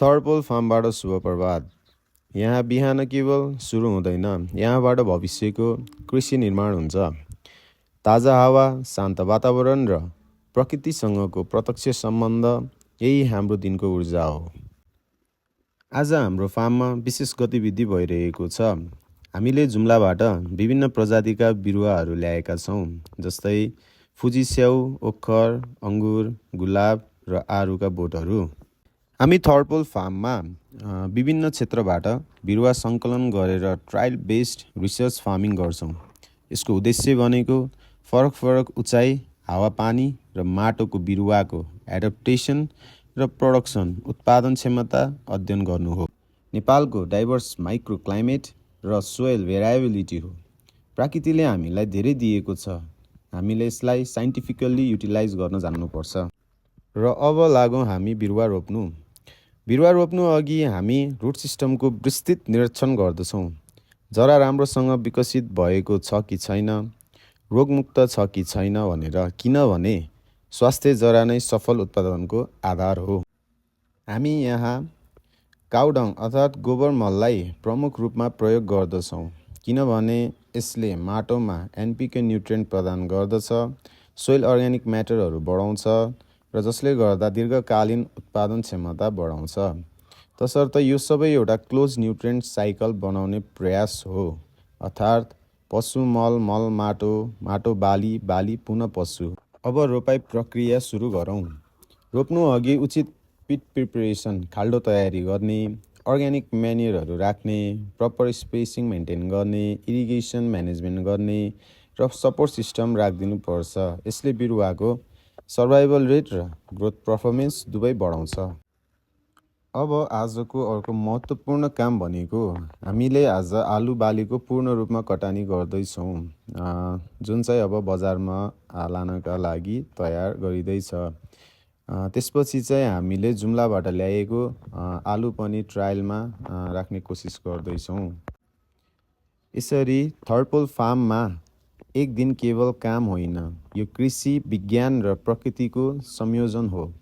थर्पोल फार्मबाट शुभ प्रभात। यहाँ बिहान केवल सुरु हुँदैन, यहाँबाट भविष्यको कृषि निर्माण हुन्छ। ताजा हावा, शान्त वातावरण र प्रकृतिसँगको प्रत्यक्ष सम्बन्ध यही हाम्रो दिनको ऊर्जा हो। आज हाम्रो फार्ममा विशेष गतिविधि भइरहेको छ। हामीले जुम्लाबाट विभिन्न प्रजातिका बिरुवाहरू ल्याएका छौँ, जस्तै फुजी स्याउ, ओखर, अङ्गुर, गुलाब र आरुका बोटहरू। हामी थर्पोल फार्ममा विभिन्न क्षेत्रबाट बिरुवा सङ्कलन गरेर ट्रायल बेस्ड रिसर्च फार्मिङ गर्छौँ। यसको उद्देश्य भनेको फरक फरक उचाइ, हावापानी र माटोको बिरुवाको एडप्टेसन र प्रोडक्सन उत्पादन क्षमता अध्ययन गर्नु हो। नेपालको डाइभर्स माइक्रो क्लाइमेट र सोयल भेराइबिलिटी हो। प्रकृतिले हामीलाई धेरै दिएको छ, हामीले यसलाई साइन्टिफिकल्ली युटिलाइज गर्न जान्नुपर्छ। र अब लागौँ हामी बिरुवा रोप्नु। बिरुवा रोप्नु अघि हामी रुट सिस्टमको विस्तृत निरीक्षण गर्दछौँ। जरा राम्रोसँग विकसित भएको छ कि छैन, रोगमुक्त छ कि छैन भनेर, किनभने स्वास्थ्य जरा नै सफल उत्पादनको आधार हो। हामी यहाँ काउडङ अर्थात् गोबर मललाई प्रमुख रूपमा प्रयोग गर्दछौँ, किनभने यसले माटोमा एनपीके न्युट्रिएन्ट प्रदान गर्दछ, सोइल अर्ग्यानिक म्याटरहरू बढाउँछ र जसले गर्दा दीर्घकालीन उत्पादन क्षमता बढाउँछ। तसर्थ यो सबै एउटा क्लोज न्युट्रिएन्ट साइकल बनाउने प्रयास हो, अर्थात् पशु मल, मल माटो, माटो बाली, बाली पुनः पशु। अब रोपाइ प्रक्रिया सुरु गरौँ। रोप्नु अघि उचित पिट प्रिपरेसन, खाल्डो तयारी गर्ने, अर्ग्यानिक म्यान्युरहरू राख्ने, प्रपर स्पेसिङ मेन्टेन गर्ने, इरिगेसन म्यानेजमेन्ट गर्ने र सपोर्ट सिस्टम राखिदिनु पर्छ। यसले बिरुवाको सर्भाइभल रेट र ग्रोथ पर्फर्मेन्स दुवै बढाउँछ। अब आजको अर्को महत्त्वपूर्ण काम भनेको हामीले आज आलु बालीको पूर्ण रूपमा कटानी गर्दैछौँ, जुन चाहिँ अब बजारमा लानका लागि तयार गरिँदैछ। त्यसपछि चाहिँ हामीले जुम्लाबाट ल्याएको आलु पनि ट्रायलमा राख्ने कोसिस गर्दैछौँ। यसरी थर्पोल फार्ममा एक दिन केवल काम होइन, यो कृषि, विज्ञान र प्रकृतिको संयोजन हो।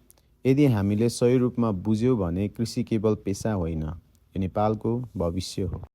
यदि हामीले सही रूपमा बुझ्यौँ भने कृषि केवल पेसा होइन, यो नेपालको भविष्य हो।